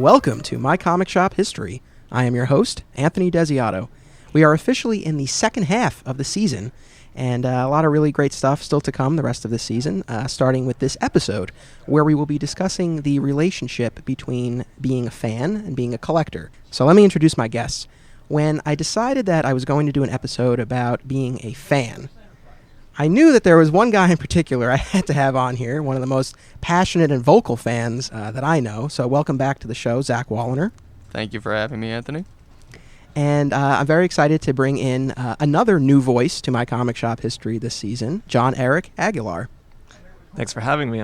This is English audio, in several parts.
Welcome to My Comic Shop History. I am your host, Anthony Desiato. We are officially in the second half of the season, and a lot of really great stuff still to come the rest of this season, starting with this episode, where we will be discussing the relationship between being a fan and being a collector. So let me introduce my guests. When I decided that I was going to do an episode about being a fan, I knew that there was one guy in particular I had to have on here, one of the most passionate and vocal fans that I know. So welcome back to the show, Zach Woliner. Thank you for having me, Anthony. And I'm very excited to bring in another new voice to My Comic Shop History this season, John Eric Aguilar. Thanks for having me.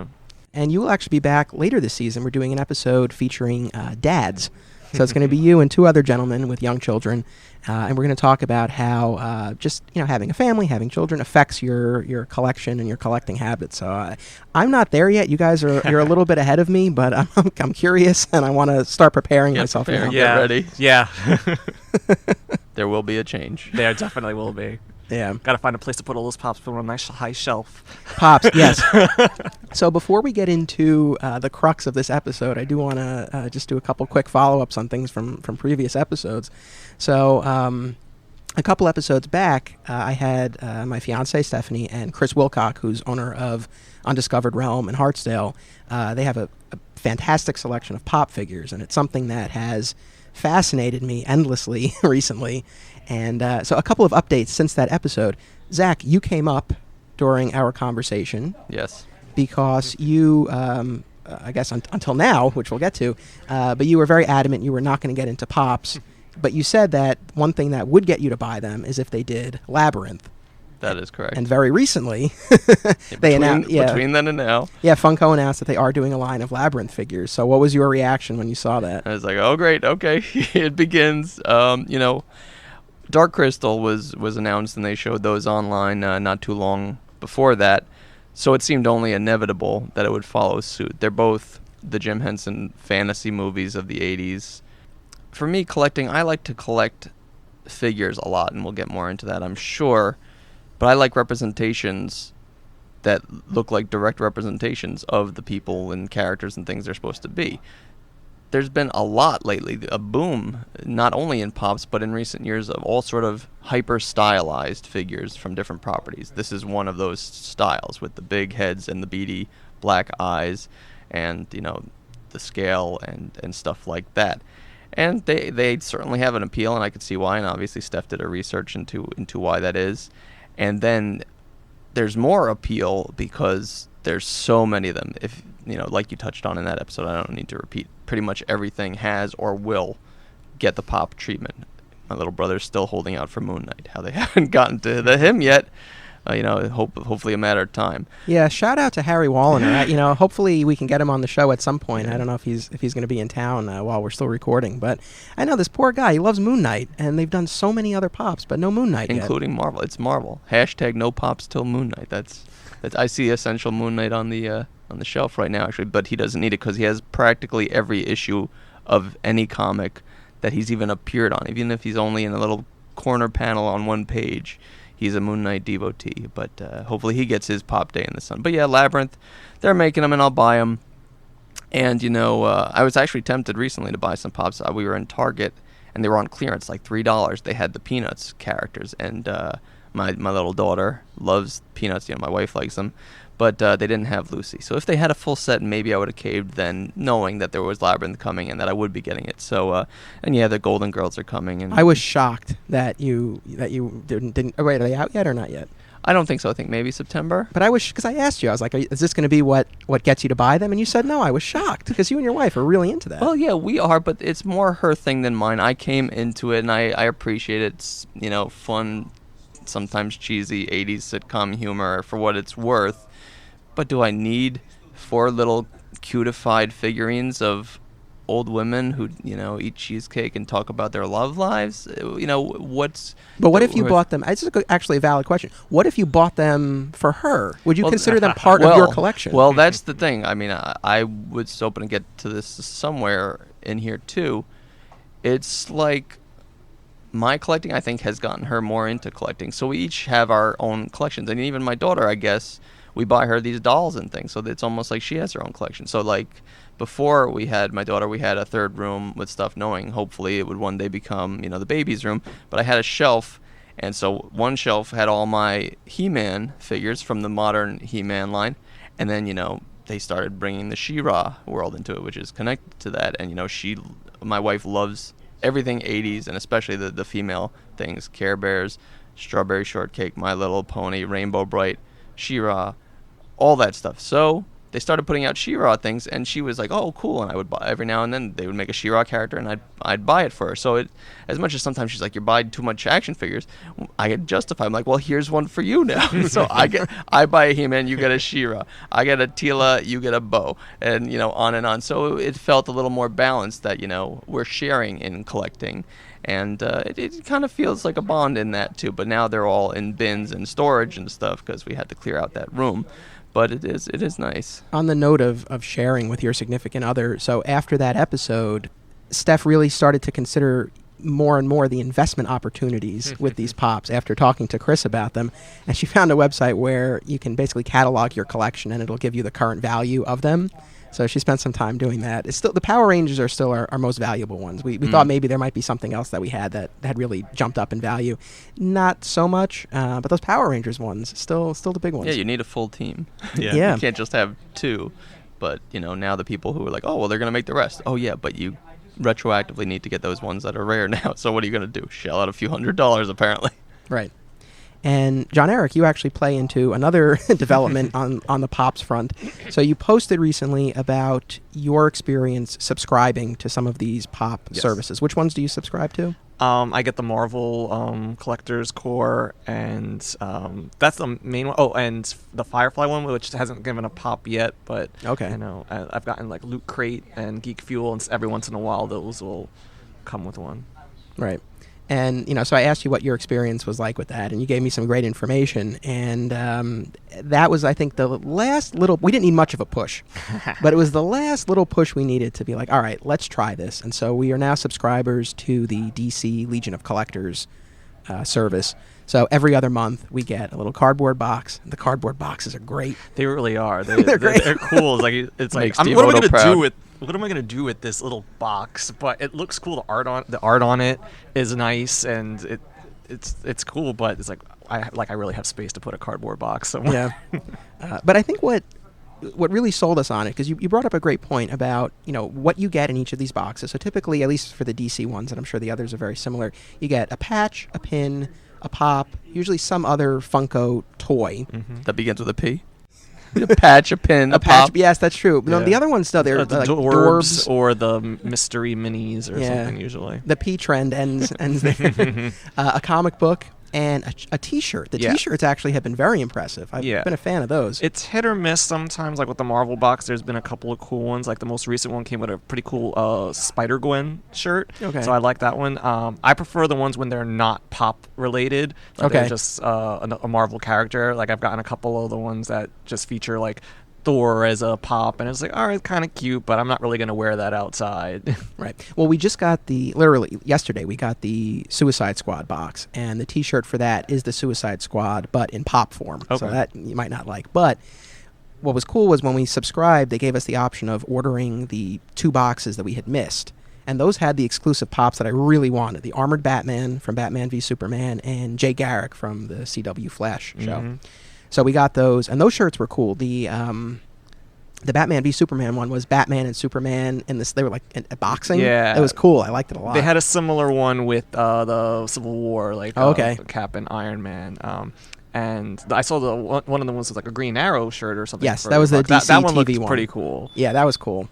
And you will actually be back later this season. We're doing an episode featuring dads. So it's going to be you and two other gentlemen with young children, and we're going to talk about how just having a family, having children affects your collection and your collecting habits. So I'm not there yet. You guys you're a little bit ahead of me, but I'm curious and I want to start preparing myself. Get ready. Yeah. There will be a change. There definitely will be. Yeah. Got to find a place to put all those pops, put them on a nice high shelf. Pops, yes. So before we get into the crux of this episode, I do want to just do a couple quick follow-ups on things from previous episodes. So a couple episodes back, I had my fiancée, Stephanie, and Chris Wilcock, who's owner of Undiscovered Realm in Hartsdale. They have a fantastic selection of pop figures, and it's something that has fascinated me endlessly recently. And so a couple of updates since that episode. Zach, you came up during our conversation. Yes. Because you, I guess until now, which we'll get to, but you were very adamant you were not going to get into pops. But you said that one thing that would get you to buy them is if they did Labyrinth. That is correct. And very recently, they announced... Between then and now. Yeah, Funko announced that they are doing a line of Labyrinth figures. So what was your reaction when you saw that? I was like, oh, great, okay, it begins. Dark Crystal was announced, and they showed those online not too long before that. So it seemed only inevitable that it would follow suit. They're both the Jim Henson fantasy movies of the 80s. For me, collecting, I like to collect figures a lot, and we'll get more into that, I'm sure. But I like representations that look like direct representations of the people and characters and things they're supposed to be. There's been a lot lately, a boom, not only in pops, but in recent years of all sort of hyper-stylized figures from different properties. This is one of those styles with the big heads and the beady black eyes and, the scale and stuff like that. And they certainly have an appeal, and I could see why, and obviously Steph did her research into why that is. And then there's more appeal because there's so many of them. If like you touched on in that episode, I don't need to repeat. Pretty much everything has or will get the pop treatment. My little brother's still holding out for Moon Knight. How they haven't gotten to him yet. Hopefully a matter of time. Yeah, shout out to Harry Woliner. Hopefully we can get him on the show at some point. I don't know if he's going to be in town while we're still recording, but I know this poor guy. He loves Moon Knight, and they've done so many other pops, but no Moon Knight including yet. Marvel. It's Marvel. # no pops till Moon Knight. That's I see Essential Moon Knight on the shelf right now, actually, but he doesn't need it because he has practically every issue of any comic that he's even appeared on, even if he's only in a little corner panel on one page. He's a Moon Knight devotee, but hopefully he gets his pop day in the sun. But yeah, Labyrinth, they're making them, and I'll buy them. And, I was actually tempted recently to buy some pops. We were in Target, and they were on clearance, like $3. They had the Peanuts characters, and my little daughter loves Peanuts. My wife likes them. But they didn't have Lucy. So if they had a full set, maybe I would have caved then, knowing that there was Labyrinth coming and that I would be getting it. So, and yeah, the Golden Girls are coming. And I was shocked that you didn't. Oh, wait, are they out yet or not yet? I don't think so. I think maybe September. But because I asked you, I was like, is this going to be what gets you to buy them? And you said no. I was shocked because you and your wife are really into that. Well, yeah, we are, but it's more her thing than mine. I came into it, and I appreciate it. It's, fun, sometimes cheesy 80s sitcom humor for what it's worth. But do I need 4 little cutified figurines of old women who, eat cheesecake and talk about their love lives? What's... But what if you bought them... This is actually a valid question. What if you bought them for her? Would you consider them part of your collection? Well, that's the thing. I mean, I was hoping to get to this somewhere in here, too. It's like... My collecting, I think, has gotten her more into collecting. So we each have our own collections. And even my daughter, I guess... we buy her these dolls and things, so it's almost like she has her own collection. So like before we had my daughter, we had a third room with stuff, knowing hopefully it would one day become, the baby's room. But I had a shelf, and so one shelf had all my He-Man figures from the modern He-Man line, and then they started bringing the She-Ra world into it, which is connected to that. And my wife loves everything 80s, and especially the female things: Care Bears, Strawberry Shortcake, My Little Pony, Rainbow Bright, She-Ra, all that stuff. So they started putting out She-Ra things, and she was like, "Oh, cool!" And I would buy every now and then. They would make a She-Ra character, and I'd buy it for her. So as much as sometimes she's like, "You're buying too much action figures," I could justify. I'm like, "Well, here's one for you now." So I buy a He-Man, you get a She-Ra. I get a Tila, you get a Bo, and on and on. So it felt a little more balanced that we're sharing in collecting. And it kind of feels like a bond in that too. But now they're all in bins and storage and stuff because we had to clear out that room. But it is nice. On the note of sharing with your significant other, so after that episode, Steph really started to consider more and more the investment opportunities with these pops after talking to Chris about them. And she found a website where you can basically catalog your collection and it'll give you the current value of them. So she spent some time doing that. It's still, the Power Rangers are still our most valuable ones. We thought maybe there might be something else that we had that had really jumped up in value. Not so much, but those Power Rangers ones, still the big ones. Yeah, you need a full team. Yeah. You can't just have two. But, now the people who are like, oh, well, they're going to make the rest. Oh, yeah, but you retroactively need to get those ones that are rare now. So what are you going to do? Shell out a few $100s, apparently. Right. And John Eric, you actually play into another development on the Pops front. So you posted recently about your experience subscribing to some of these Pop services. Which ones do you subscribe to? I get the Marvel Collector's Core, and that's the main one. Oh, and the Firefly one, which hasn't given a pop yet, but okay. I've gotten like Loot Crate and Geek Fuel, and every once in a while those will come with one. Right. And, so I asked you what your experience was like with that, and you gave me some great information. And that was, I think, the last little... We didn't need much of a push, but it was the last little push we needed to be like, all right, let's try this. And so we are now subscribers to the DC Legion of Collectors service. So every other month we get a little cardboard box. The cardboard boxes are great. They really are. They're great. They're cool. It's like what am I going to do with... What am I gonna do with this little box? But it looks cool. The art on it is nice, and it's cool. But it's like I really have space to put a cardboard box somewhere. Yeah. But I think what really sold us on it, because you brought up a great point about what you get in each of these boxes. So typically, at least for the DC ones, and I'm sure the others are very similar, you get a patch, a pin, a pop, usually some other Funko toy that begins with a P. A patch, a pin, a patch. pop. Yes, that's true. Yeah. No, the other ones, though, they're the like Dorbs or the mystery minis or something usually. The P trend ends there. A comic book and a T-shirt. The T-shirts actually have been very impressive. I've been a fan of those. It's hit or miss sometimes. Like with the Marvel box, there's been a couple of cool ones. Like the most recent one came with a pretty cool Spider-Gwen shirt. Okay. So I like that one. I prefer the ones when they're not pop related. Like they're just a Marvel character. Like I've gotten a couple of the ones that just feature like Thor as a pop, and it's like, all right, kind of cute, but I'm not really going to wear that outside. Right. Well, we just got literally yesterday, we got the Suicide Squad box, and the T-shirt for that is the Suicide Squad, but in pop form. Okay. So that you might not like. But what was cool was when we subscribed, they gave us the option of ordering the 2 boxes that we had missed. And those had the exclusive pops that I really wanted. The Armored Batman from Batman v Superman and Jay Garrick from the CW Flash show. So we got those, and those shirts were cool. The Batman v Superman one was Batman and Superman in this. They were like a boxing. Yeah, it was cool. I liked it a lot. They had a similar one with the Civil War, like Cap and Iron Man. And I saw one of the ones was like a Green Arrow shirt or something. Yes, that was the DC that one TV looked pretty cool. Yeah, that was cool.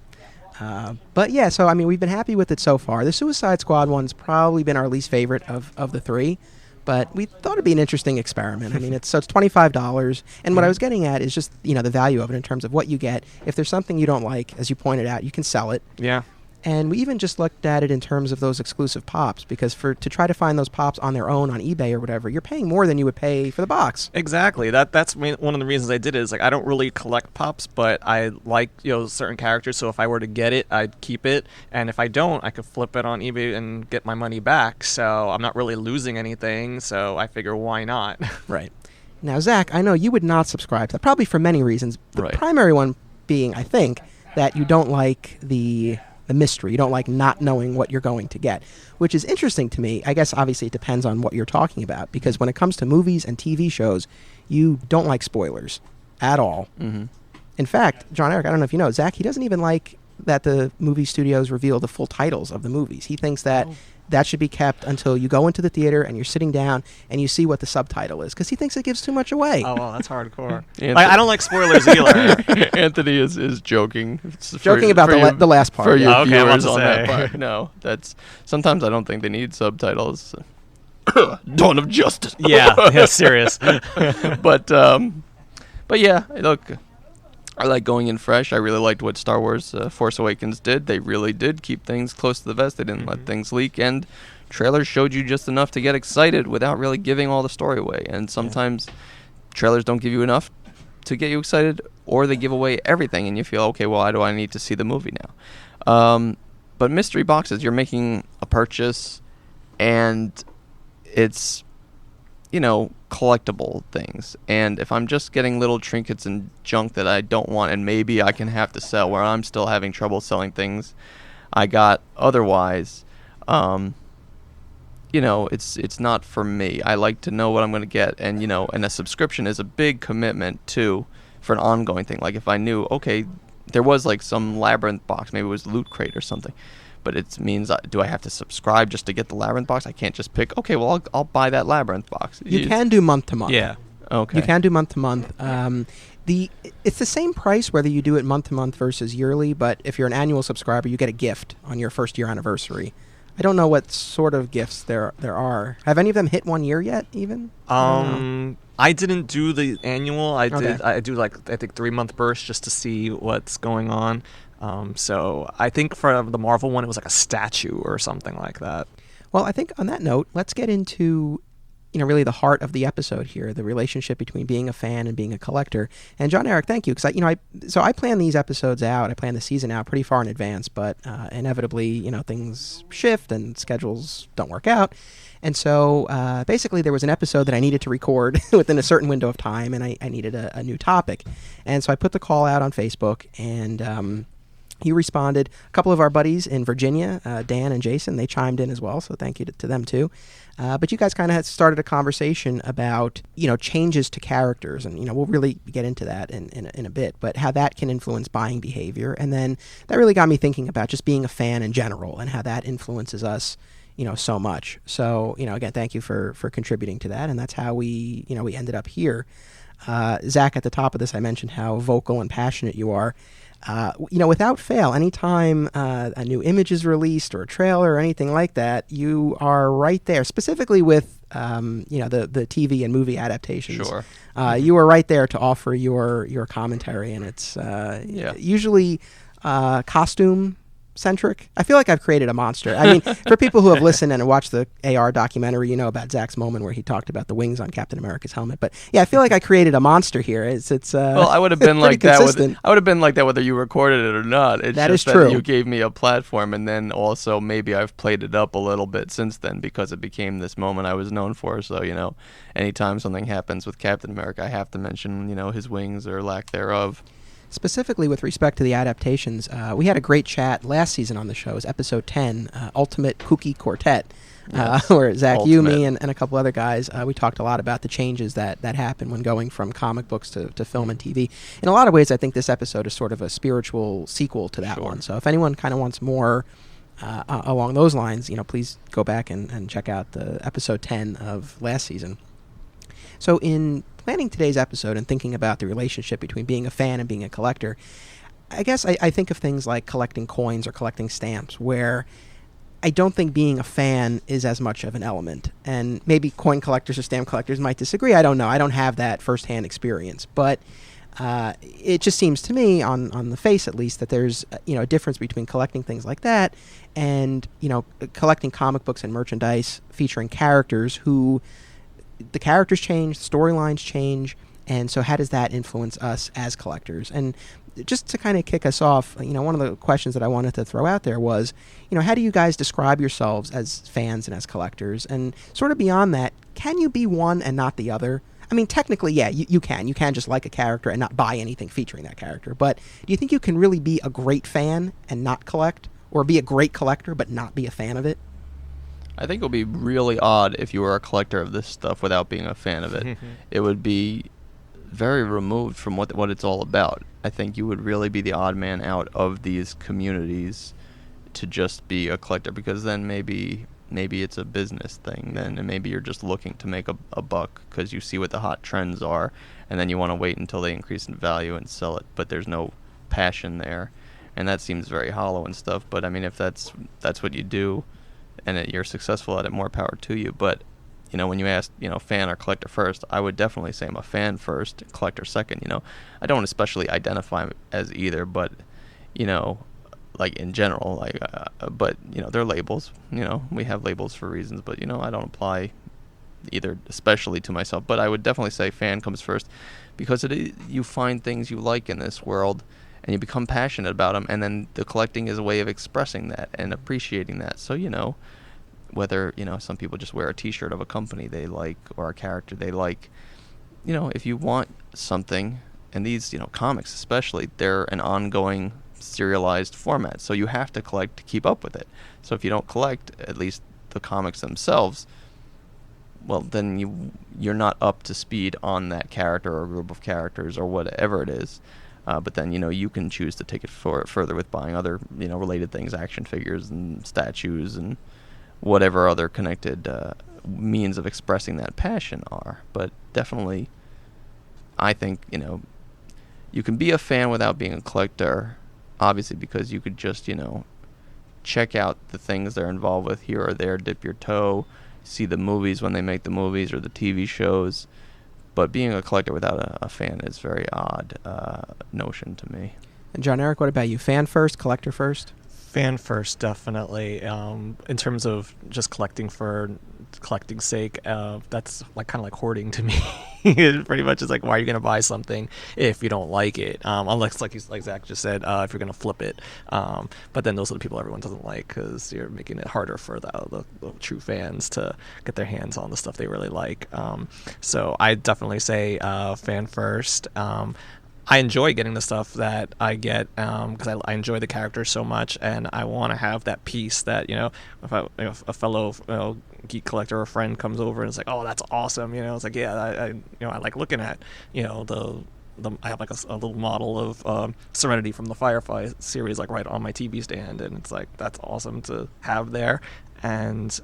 But yeah, so I mean, we've been happy with it so far. The Suicide Squad one's probably been our least favorite of the 3. But we thought it'd be an interesting experiment. I mean, it's $25, and what I was getting at is just the value of it in terms of what you get. If there's something you don't like, as you pointed out, you can sell it. Yeah. And we even just looked at it in terms of those exclusive pops, because to try to find those pops on their own on eBay or whatever, you're paying more than you would pay for the box. Exactly. That's one of the reasons I did it. Is like I don't really collect pops, but I like certain characters. So if I were to get it, I'd keep it, and if I don't, I could flip it on eBay and get my money back. So I'm not really losing anything. So I figure why not? Right. Now, Zach, I know you would not subscribe to that, probably for many reasons. The Right. primary one being, I think, that you don't like the mystery. You don't like not knowing what you're going to get, which is interesting to me. I guess obviously it depends on what you're talking about, because when it comes to movies and TV shows, you don't like spoilers at all. Mm-hmm. In fact, John Eric, I don't know if you know, Zach, he doesn't even like that the movie studios reveal the full titles of the movies. He thinks that that should be kept until you go into the theater and you're sitting down and you see what the subtitle is, because he thinks it gives too much away. Oh, well, that's hardcore. Anthony- I don't like spoilers either. Anthony is joking. Joking about the last part. For your Oh, okay, I'm about viewers to on that say. part. No, that's sometimes I don't think they need subtitles. Dawn of Justice. yeah, serious. But yeah, look, I like going in fresh. I really liked what Star Wars Force Awakens did. They really did keep things close to the vest. They didn't let things leak, and trailers showed you just enough to get excited without really giving all the story away. And sometimes trailers don't give you enough to get you excited, or they give away everything, and you feel, okay, well, why do I need to see the movie now? But mystery boxes, you're making a purchase, and it's, collectible things. And if I'm just getting little trinkets and junk that I don't want, and maybe I can have to sell, where I'm still having trouble selling things I got otherwise, it's not for me. I like to know what I'm going to get, and and a subscription is a big commitment too for an ongoing thing. Like if I knew, okay, there was like some Labyrinth box, maybe it was Loot Crate or something, but it means, do I have to subscribe just to get the Labyrinth box? I can't just pick, okay, well, I'll buy that Labyrinth box. You can do month to month. Yeah. Okay. You can do month to month. It's the same price whether you do it month to month versus yearly, but if you're an annual subscriber, you get a gift on your first year anniversary. I don't know what sort of gifts there are. Have any of them hit 1 year yet, even? I didn't do the annual. I do I think 3-month burst just to see what's going on. So I think for the Marvel one, it was like a statue or something like that. Well, I think on that note, let's get into really the heart of the episode here, the relationship between being a fan and being a collector. And John Eric, thank you, because I plan these episodes out. I plan the season out pretty far in advance, but inevitably, things shift and schedules don't work out. And so basically there was an episode that I needed to record within a certain window of time, and I needed a new topic. And so I put the call out on Facebook, and he responded. A couple of our buddies in Virginia, Dan and Jason, they chimed in as well, so thank you to them too. But you guys kind of had started a conversation about, changes to characters, and, we'll really get into that in a bit, but how that can influence buying behavior. And then that really got me thinking about just being a fan in general and how that influences us, so much. So, again, thank you for contributing to that, and that's how we ended up here. Zach, at the top of this, I mentioned how vocal and passionate you are. Without fail, anytime a new image is released or a trailer or anything like that, you are right there, specifically with, the TV and movie adaptations. Sure. You are right there to offer your commentary, and it's usually costume centric. I feel like I've created a monster. I mean, for people who have listened and watched the AR documentary, about Zach's moment where he talked about the wings on Captain America's helmet. But yeah, I feel like I created a monster here. It's well, I would have been like that. I would have been like that whether you recorded it or not. It's that just is true. You gave me a platform, and then also maybe I've played it up a little bit since then because it became this moment I was known for. So anytime something happens with Captain America, I have to mention his wings or lack thereof. Specifically with respect to the adaptations, we had a great chat last season on the show. It was episode 10, Ultimate Kooky Quartet, where Zach, you, me, and a couple other guys, we talked a lot about the changes that happen when going from comic books to film and TV. In a lot of ways, I think this episode is sort of a spiritual sequel to that one. So if anyone kind of wants more along those lines, please go back and check out the episode 10 of last season. So in planning today's episode and thinking about the relationship between being a fan and being a collector, I guess I think of things like collecting coins or collecting stamps, where I don't think being a fan is as much of an element. And maybe coin collectors or stamp collectors might disagree. I don't know. I don't have that firsthand experience. But it just seems to me, on the face at least, that there's a difference between collecting things like that and collecting comic books and merchandise featuring characters who the characters change, the storylines change, and so how does that influence us as collectors? And just to kind of kick us off, one of the questions that I wanted to throw out there was, how do you guys describe yourselves as fans and as collectors? And sort of beyond that, can you be one and not the other? I mean, technically, yeah, you can. You can just like a character and not buy anything featuring that character. But do you think you can really be a great fan and not collect? Or be a great collector but not be a fan of it? I think it would be really odd if you were a collector of this stuff without being a fan of it. It would be very removed from what it's all about. I think you would really be the odd man out of these communities to just be a collector, because then maybe it's a business thing then, and maybe you're just looking to make a buck because you see what the hot trends are, and then you want to wait until they increase in value and sell it, but there's no passion there, and that seems very hollow and stuff. But I mean, if that's what you do and you're successful at it, more power to you. But when you ask, fan or collector first, I would definitely say I'm a fan first, collector second. I don't especially identify as either, but like in general, like but they're labels. We have labels for reasons, but I don't apply either especially to myself. But I would definitely say fan comes first, because you find things you like in this world and you become passionate about them, and then the collecting is a way of expressing that and appreciating that. So whether some people just wear a t-shirt of a company they like or a character they like, if you want something, and these comics especially, they're an ongoing serialized format, so you have to collect to keep up with it. So if you don't collect at least the comics themselves, well, then you're not up to speed on that character or group of characters or whatever it is. But then you can choose to take it further with buying other related things, action figures and statues and whatever other connected means of expressing that passion are. But definitely, I think you can be a fan without being a collector, obviously, because you could just check out the things they're involved with here or there, dip your toe, see the movies when they make the movies or the TV shows. But being a collector without a fan is very odd notion to me. And John Eric, what about you? Fan first, collector first? Fan first, definitely. In terms of just collecting for collecting's sake, that's kind of like hoarding to me. It pretty much is like, why are you going to buy something if you don't like it? Unless, like Zach just said, if you're going to flip it. But then those are the people everyone doesn't like, because you're making it harder for the true fans to get their hands on the stuff they really like. So I definitely say fan first. I enjoy getting the stuff that I get because I enjoy the characters so much, and I want to have that piece that if a fellow geek collector or friend comes over and it's like, oh, that's awesome, it's like, yeah, I like looking at I have like a little model of Serenity from the Firefly series like right on my TV stand, and it's like, that's awesome to have there. And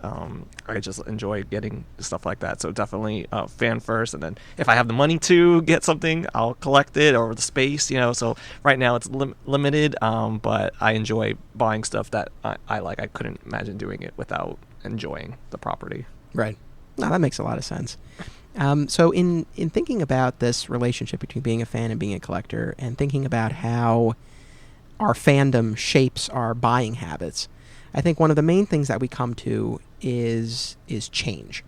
I just enjoy getting stuff like that. So definitely fan first, and then if I have the money to get something, I'll collect it, or the space, So right now it's limited, but I enjoy buying stuff that I like. I couldn't imagine doing it without enjoying the property. Right. No, that makes a lot of sense. So in thinking about this relationship between being a fan and being a collector, and thinking about how our fandom shapes our buying habits, I think one of the main things that we come to is change.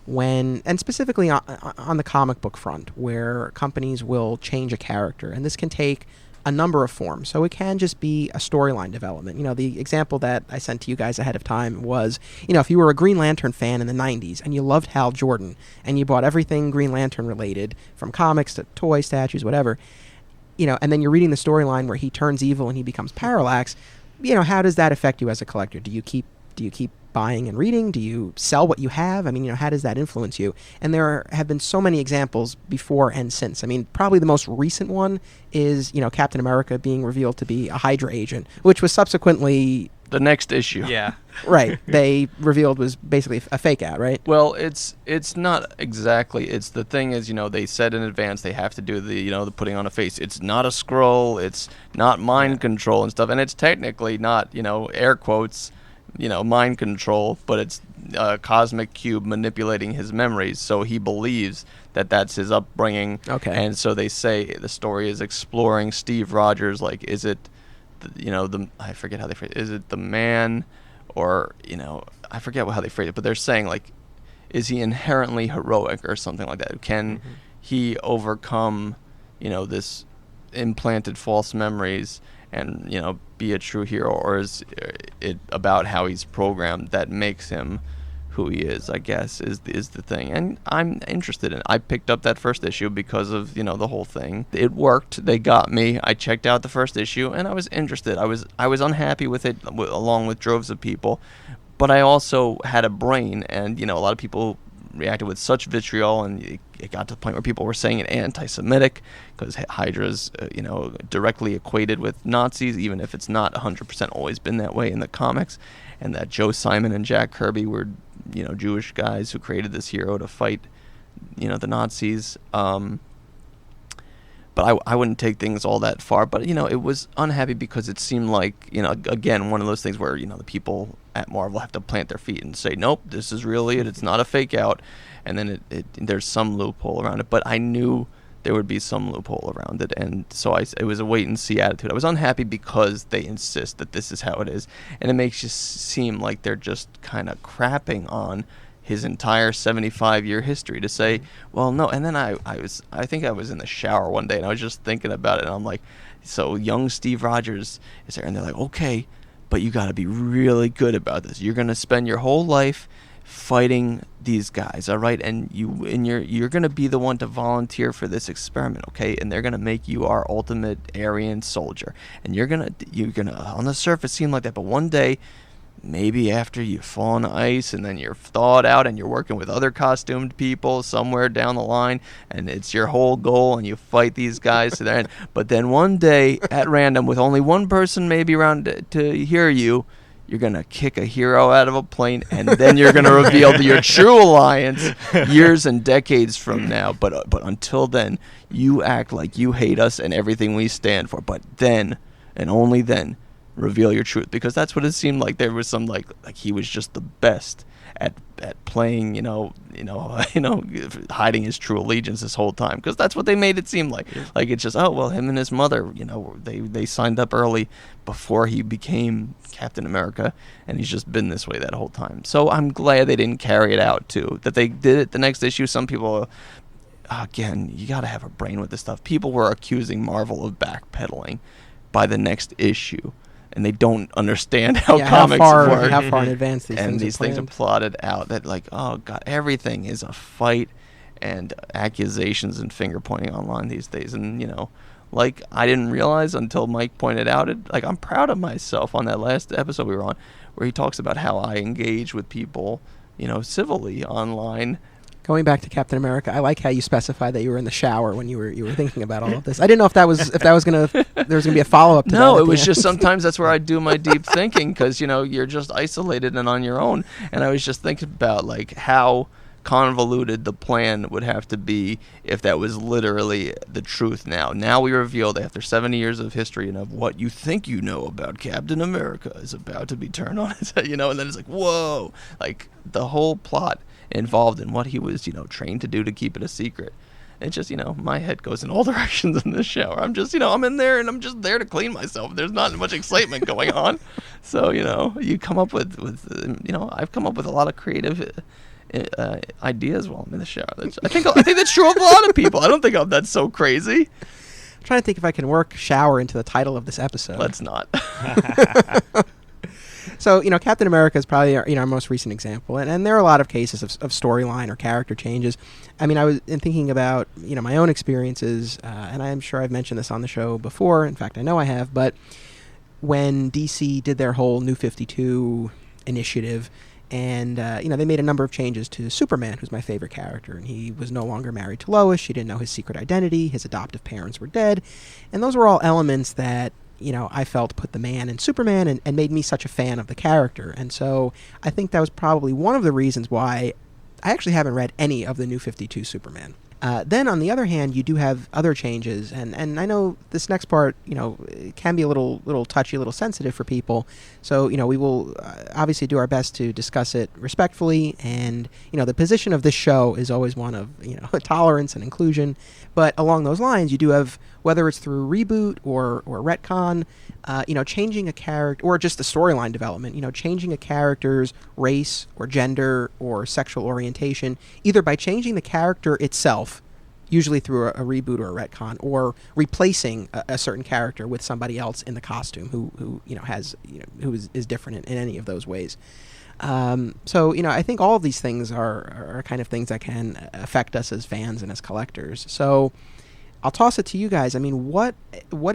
And specifically on the comic book front, where companies will change a character, and this can take a number of forms. So it can just be a storyline development. The example that I sent to you guys ahead of time was, if you were a Green Lantern fan in the 90s and you loved Hal Jordan and you bought everything Green Lantern related, from comics to toys, statues, whatever, and then you're reading the storyline where he turns evil and he becomes Parallax, how does that affect you as a collector? Do you keep buying and reading? Do you sell what you have? I mean, how does that influence you? And there have been so many examples before and since. I mean, probably the most recent one is, Captain America being revealed to be a Hydra agent, which was subsequently the next issue. Yeah. Right. They revealed was basically a fake out, right? Well, it's not exactly. It's the thing is, they said in advance they have to do the, the putting on a face. It's not a scroll. It's not mind control and stuff. And it's technically not, air quotes, mind control, but it's a cosmic cube manipulating his memories. So he believes that that's his upbringing. Okay. And so they say the story is exploring Steve Rogers. Like, is it, I forget how they phrase it. Is it the man, or, I forget how they phrase it, but they're saying, like, is he inherently heroic or something like that? Can he overcome, this implanted false memories and, be a true hero, or is it about how he's programmed that makes him who he is, I guess, is the thing. And I'm interested in it. I picked up that first issue because of, the whole thing. It worked. They got me. I checked out the first issue, and I was interested. I was unhappy with it, along with droves of people. But I also had a brain, and, a lot of people reacted with such vitriol, and it got to the point where people were saying it anti-Semitic, because Hydra's, directly equated with Nazis, even if it's not 100% always been that way in the comics, and that Joe Simon and Jack Kirby were, Jewish guys who created this hero to fight, the Nazis. But I wouldn't take things all that far. But, it was unhappy because it seemed like, again, one of those things where, the people at Marvel have to plant their feet and say, nope, this is really it. It's not a fake out. And then there's some loophole around it. But I knew there would be some loophole around it. And so it was a wait-and-see attitude. I was unhappy because they insist that this is how it is. And it makes you seem like they're just kind of crapping on his entire 75-year history to say, well, no. And then I think I was in the shower one day, and I was just thinking about it, and I'm like, so young Steve Rogers is there, and they're like, okay, but you got to be really good about this. You're going to spend your whole life fighting these guys, all right? And you're going to be the one to volunteer for this experiment, okay? And they're going to make you our ultimate Aryan soldier. And you're going to on the surface seem like that, but one day, maybe after you fall on ice and then you're thawed out and you're working with other costumed people somewhere down the line, and it's your whole goal, and you fight these guys to their end. But then one day at random, with only one person maybe around to hear you, you're going to kick a hero out of a plane, and then you're going to reveal your true alliance years and decades from now. But until then, you act like you hate us and everything we stand for. But then, and only then, reveal your truth, because that's what it seemed like. There was some like he was just the best at playing, hiding his true allegiance this whole time, because that's what they made it seem like. Like, it's just, oh well, him and his mother, they signed up early before he became Captain America, and he's just been this way that whole time. So I'm glad they didn't carry it out too. That they did it the next issue. Some people, again, you got to have a brain with this stuff. People were accusing Marvel of backpedaling by the next issue, and they don't understand how comics work. How far in advance these and things these are planned. things are plotted out. That like, oh god, everything is a fight and accusations and finger pointing online these days. And like, I didn't realize until Mike pointed out it. Like, I'm proud of myself on that last episode we were on, where he talks about how I engage with people, civilly online. Going back to Captain America, I like how you specified that you were in the shower when you were thinking about all of this. I didn't know if there was gonna be a follow up to that. No, it was just sometimes that's where I do my deep thinking, because you're just isolated and on your own. And I was just thinking about like how convoluted the plan would have to be if that was literally the truth. Now we revealed, after 70 years of history and of what you think you know about Captain America is about to be turned on its head, and then it's like, whoa, like the whole plot involved in what he was, trained to do to keep it a secret. It's just, my head goes in all directions in the shower. I'm just, I'm in there and I'm just there to clean myself. There's not much excitement going on. So, you come up with I've come up with a lot of creative ideas while I'm in the shower. I think that's true of a lot of people. I don't think that's so crazy. I'm trying to think if I can work shower into the title of this episode. Let's not. So, Captain America is probably our most recent example, and there are a lot of cases of storyline or character changes. I mean, I was thinking about my own experiences, and I'm sure I've mentioned this on the show before. In fact, I know I have. But when DC did their whole New 52 initiative, and they made a number of changes to Superman, who's my favorite character, and he was no longer married to Lois. She didn't know his secret identity. His adoptive parents were dead, and those were all elements that I felt put the man in Superman and made me such a fan of the character. And so I think that was probably one of the reasons why I actually haven't read any of the New 52 Superman. Then, on the other hand, you do have other changes, and I know this next part, it can be a little touchy, a little sensitive for people. So, we will obviously do our best to discuss it respectfully, and, the position of this show is always one of, tolerance and inclusion. But along those lines, you do have, whether it's through reboot or retcon, changing a character, or just the storyline development, changing a character's race or gender or sexual orientation, either by changing the character itself, usually through a reboot or a retcon, or replacing a certain character with somebody else in the costume who is different in any of those ways. So, I think all of these things are kind of things that can affect us as fans and as collectors. So I'll toss it to you guys. I mean, what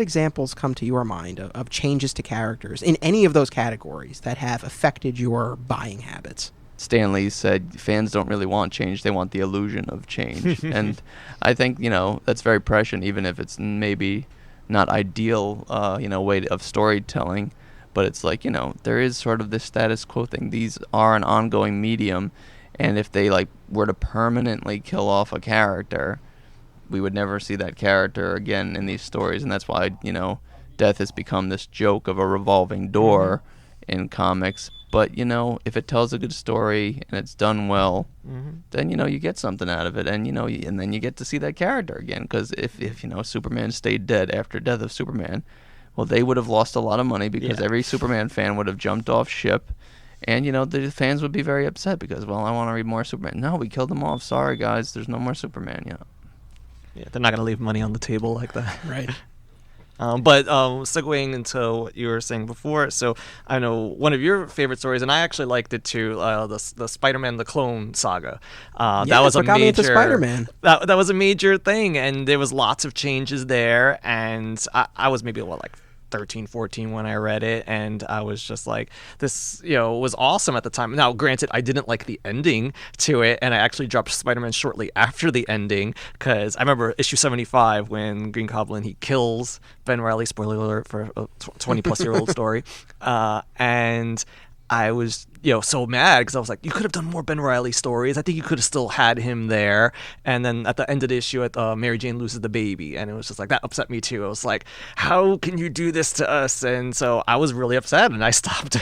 examples come to your mind of changes to characters in any of those categories that have affected your buying habits? Stan Lee said fans don't really want change, they want the illusion of change. And I think, that's very prescient, even if it's maybe not ideal, way of storytelling. But it's like, there is sort of this status quo thing. These are an ongoing medium, and if they were to permanently kill off a character, we would never see that character again in these stories. And that's why, death has become this joke of a revolving door in comics. But, if it tells a good story and it's done well, then, you get something out of it. And, and then you get to see that character again. Because if Superman stayed dead after Death of Superman, well, they would have lost a lot of money because every Superman fan would have jumped off ship. And, the fans would be very upset because, well, I want to read more Superman. No, we killed them off. Sorry, guys. There's no more Superman, Yeah, they're not going to leave money on the table like that. Right. But segueing into what you were saying before, so I know one of your favorite stories, and I actually liked it too, the Spider-Man the Clone Saga. That was what got me into Spider-Man. That was a major thing, and there was lots of changes there, and I was maybe 13, 14 when I read it, and I was just like, this, was awesome at the time. Now, granted, I didn't like the ending to it, and I actually dropped Spider-Man shortly after the ending, because I remember issue 75 when Green Goblin, he kills Ben Reilly, spoiler alert for a 20-plus-year-old story, and I was, so mad because I was like, you could have done more Ben Reilly stories. I think you could have still had him there. And then at the end of the issue, Mary Jane loses the baby, and it was just like, that upset me too. I was like, how can you do this to us? And so I was really upset, and I stopped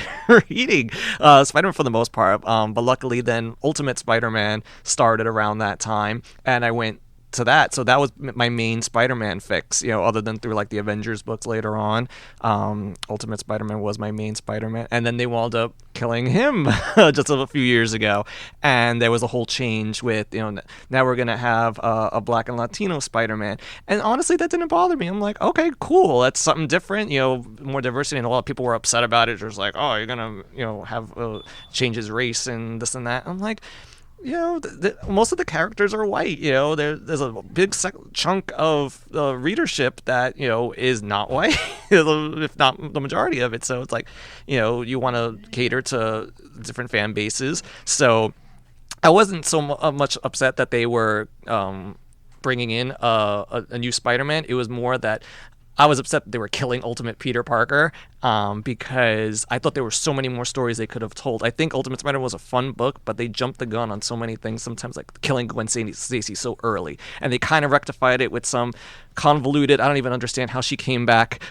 reading Spider-Man for the most part. But luckily, then Ultimate Spider-Man started around that time, and I went to that. So that was my main Spider-Man fix, other than through the Avengers books later on. Ultimate Spider-Man was my main Spider-Man, and then they wound up killing him just a few years ago, and there was a whole change with now we're gonna have a Black and Latino Spider-Man, and honestly that didn't bother me. I'm like, okay, cool, that's something different, more diversity, and a lot of people were upset about it. It was like, oh, you're gonna have change his race and this and that. I'm like, most of the characters are white. There's a big chunk of readership that is not white, if not the majority of it. So it's like, you want to cater to different fan bases. So I wasn't so much upset that they were bringing in a new Spider-Man. It was more that I was upset that they were killing Ultimate Peter Parker, because I thought there were so many more stories they could have told. I think Ultimate Spider-Man was a fun book, but they jumped the gun on so many things, sometimes like killing Gwen Stacy so early. And they kind of rectified it with some convoluted, I don't even understand how she came back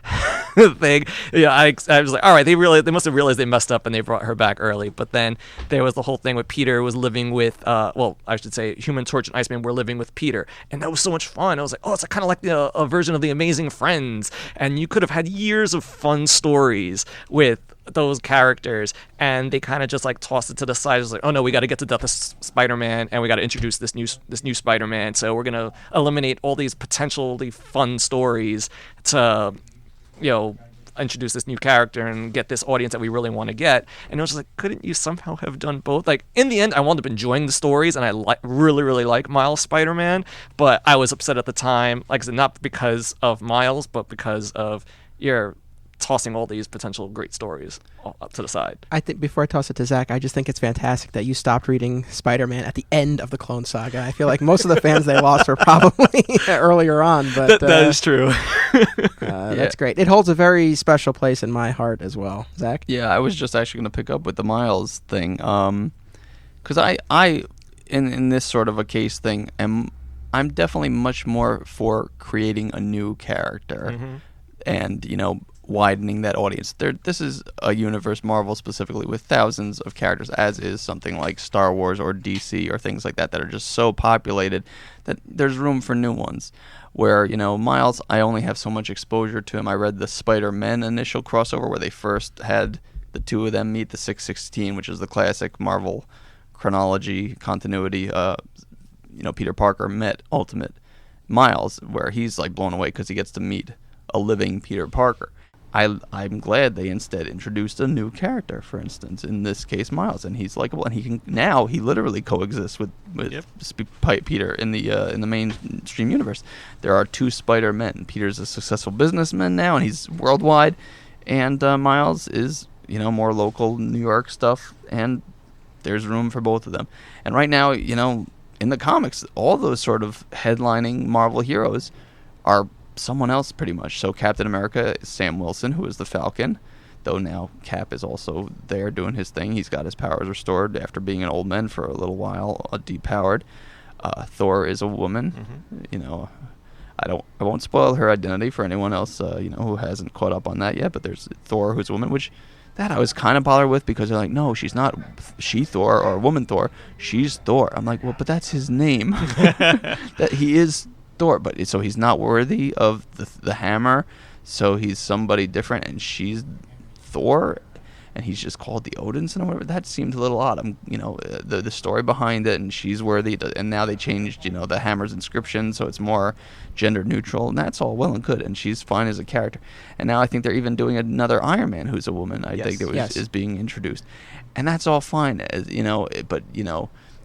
thing. I was like, all right, they must have realized they messed up and they brought her back early. But then there was the whole thing with Peter was living with, Human Torch and Iceman were living with Peter. And that was so much fun. I was like, oh, it's kind of like a version of The Amazing Friends. And you could have had years of fun stories with those characters, and they kind of just tossed it to the side. It was like, oh no, we got to get to Death of Spider-Man, and we got to introduce this new Spider-Man. So we're gonna eliminate all these potentially fun stories to, introduce this new character and get this audience that we really want to get. And it was just like, couldn't you somehow have done both? In the end, I wound up enjoying the stories, and I really, really like Miles Spider-Man, but I was upset at the time, like I said, not because of Miles, but because of your tossing all these potential great stories up to the side. I think before I toss it to Zach, I just think it's fantastic that you stopped reading Spider-Man at the end of the Clone Saga. I feel like most of the fans they lost were probably earlier on, but that is true. That's great. It holds a very special place in my heart as well. Zach? Yeah, I was just actually going to pick up with the Miles thing, because I in this sort of a case thing, I'm definitely much more for creating a new character, and widening that audience. This is a universe, Marvel specifically, with thousands of characters, as is something like Star Wars or DC or things like that are just so populated that there's room for new ones. Where, Miles, I only have so much exposure to him. I read the Spider-Man initial crossover where they first had the two of them meet the 616, which is the classic Marvel chronology continuity. Peter Parker met Ultimate Miles, where he's blown away because he gets to meet a living Peter Parker. I'm glad they instead introduced a new character, for instance, in this case Miles, and he's likable, and he literally coexists with Peter in the mainstream universe. There are 2 Spider-Men. Peter's a successful businessman now, and he's worldwide, and Miles is more local New York stuff, and there's room for both of them. And right now, in the comics, all those sort of headlining Marvel heroes are someone else pretty much. So Captain America is Sam Wilson, who is the Falcon, though now Cap is also there doing his thing. He's got his powers restored after being an old man for a little while, depowered. Thor is a woman. I won't spoil her identity for anyone else who hasn't caught up on that yet, but there's Thor, who's a woman, which that I was kind of bothered with, because they're like, no, she's not she-Thor or woman Thor, she's Thor. I'm like, well, but that's his name. That he is Thor, but so he's not worthy of the hammer, so he's somebody different, and she's Thor, and he's just called the Odinson or whatever. That seemed a little odd. The story behind it, and she's worthy, and now they changed the hammer's inscription, so it's more gender neutral, and that's all well and good, and she's fine as a character. And now I think they're even doing another Iron Man who's a woman. I think that is being introduced, and that's all fine, but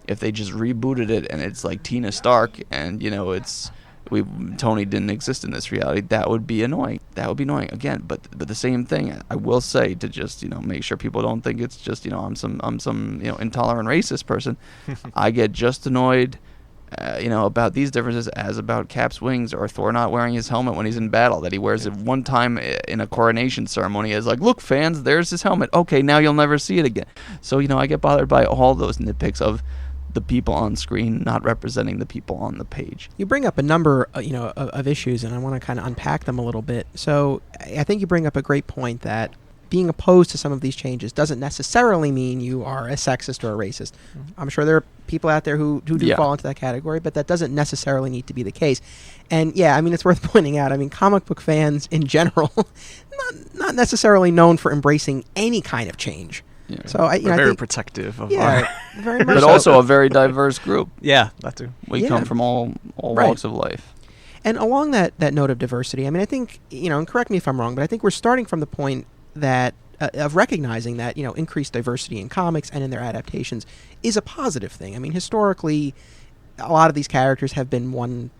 if they just rebooted it and it's like Tina Stark, and Tony didn't exist in this reality, that would be annoying. Again, but the same thing I will say, to just make sure people don't think it's just I'm some intolerant racist person. I get just annoyed about these differences as about Cap's wings, or Thor not wearing his helmet when he's in battle, that he wears it one time in a coronation ceremony as like, look fans, there's his helmet, okay, now you'll never see it again. So I get bothered by all those nitpicks of the people on screen not representing the people on the page. You bring up a number, of issues, and I want to kind of unpack them a little bit. So I think you bring up a great point that being opposed to some of these changes doesn't necessarily mean you are a sexist or a racist. Mm-hmm. I'm sure there are people out there who do fall into that category, but that doesn't necessarily need to be the case. And it's worth pointing out, comic book fans in general, not necessarily known for embracing any kind of change. Yeah. So we're very protective of art, very much but also a very diverse group. Yeah, that too. We come from all walks of life. And along that note of diversity, I think, and correct me if I'm wrong, but I think we're starting from the point that of recognizing that increased diversity in comics and in their adaptations is a positive thing. Historically, a lot of these characters have been one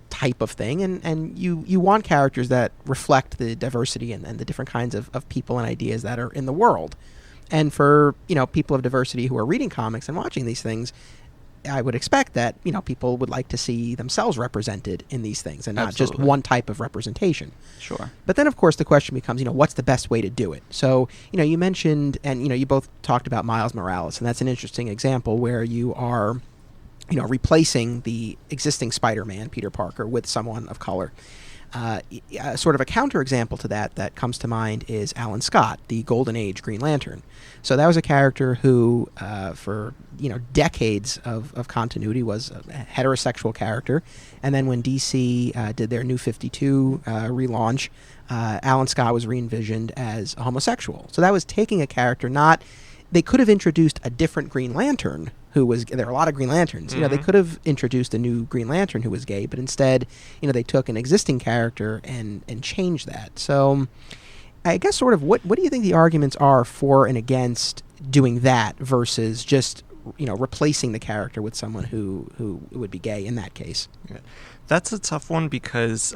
type of thing, and you want characters that reflect the diversity and the different kinds of people and ideas that are in the world. And for, people of diversity who are reading comics and watching these things, I would expect that, people would like to see themselves represented in these things and not just one type of representation. Sure. But then, of course, the question becomes, what's the best way to do it? So, you mentioned, and, you both talked about Miles Morales, and that's an interesting example where you are, replacing the existing Spider-Man, Peter Parker, with someone of color. Sort of a counterexample to that comes to mind is Alan Scott, the Golden Age Green Lantern. So that was a character who, for decades of continuity, was a heterosexual character, and then when DC did their New 52 relaunch, Alan Scott was re-envisioned as a homosexual. So that was taking a character they could have introduced a different Green Lantern there are a lot of Green Lanterns. Mm-hmm. They could have introduced a new Green Lantern who was gay, but instead, they took an existing character and changed that. So I guess sort of what do you think the arguments are for and against doing that versus just, replacing the character with someone who would be gay in that case? Yeah. That's a tough one because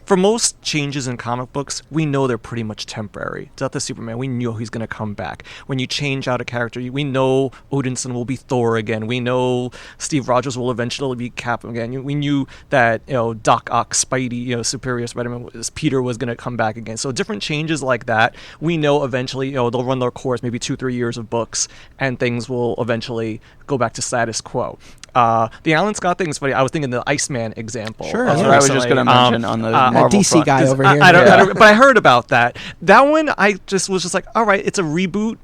for most changes in comic books, we know they're pretty much temporary. Death of Superman, we know he's going to come back. When you change out a character, we know Odinson will be Thor again. We know Steve Rogers will eventually be Cap again. We knew that Doc Ock, Spidey, Superior Spider-Man, Peter was going to come back again. So different changes like that, we know eventually they'll run their course, maybe 2-3 years of books, and things will eventually go back to status quo. The Alan Scott thing is funny. I was thinking the Iceman example. Sure, that's what I was just going to mention on the Marvel DC front. guy over here. But I heard about that. That one, I just was like, all right, it's a reboot,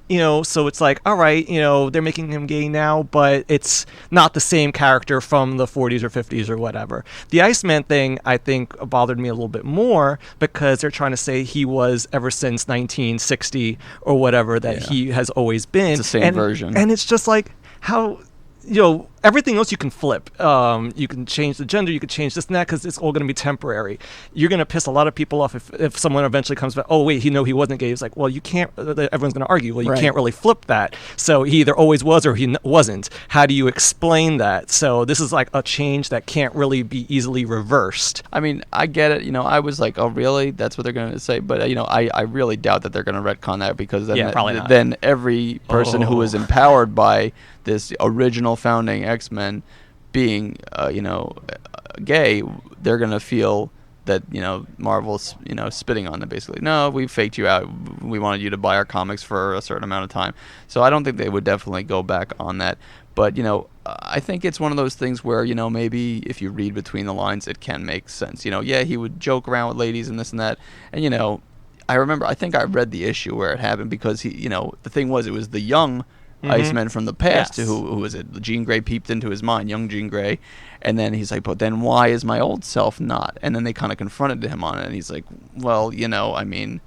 so it's like, all right, they're making him gay now, but it's not the same character from the 40s or 50s or whatever. The Iceman thing, I think, bothered me a little bit more because they're trying to say he was ever since 1960 or whatever that he has always been. It's the same version. And it's just like, how... everything else you can flip. You can change the gender, you can change this and that, because it's all going to be temporary. You're going to piss a lot of people off if someone eventually comes back, oh wait, he wasn't gay. It's like, well, you can't, everyone's going to argue, well, you can't really flip that. So he either always was or he wasn't. How do you explain that? So this is like a change that can't really be easily reversed. I mean, I get it. I was like, oh, really? That's what they're going to say? But, I really doubt that they're going to retcon that, because then every person who was empowered by this original founding X-Men being, gay, they're going to feel that, Marvel's, spitting on them, basically. No, we faked you out. We wanted you to buy our comics for a certain amount of time. So I don't think they would definitely go back on that. But, I think it's one of those things where, maybe if you read between the lines, it can make sense. He would joke around with ladies and this and that. And, I think I read the issue where it happened, because he, the thing was, it was the young Iceman from the past who was it? Jean Grey peeped into his mind, young Jean Grey. And then he's like, but then why is my old self not? And then they kind of confronted him on it. And he's like, well, I mean,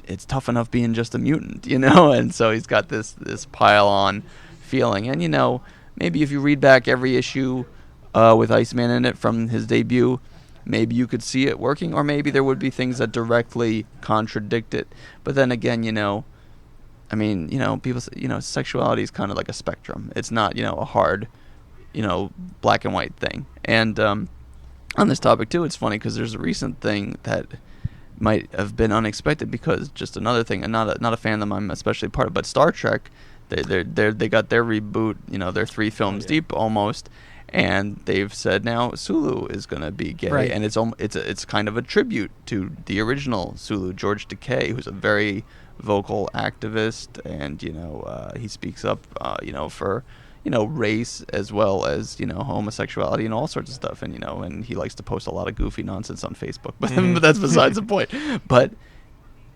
it's tough enough being just a mutant, And so he's got this pile on feeling. And, maybe if you read back every issue with Iceman in it from his debut, maybe you could see it working, or maybe there would be things that directly contradict it. But then again, I mean, people say, sexuality is kind of like a spectrum. It's not, a hard, black and white thing. And on this topic too, it's funny because there's a recent thing that might have been unexpected, because just another thing, and not a fandom I'm especially part of, but Star Trek, they got their reboot, they're 3 films deep almost, and they've said now Sulu is going to be gay, and it's kind of a tribute to the original Sulu, George Takei, who's a very vocal activist, and he speaks up for race as well as homosexuality and all sorts of stuff, and he likes to post a lot of goofy nonsense on Facebook, but that's besides the point. But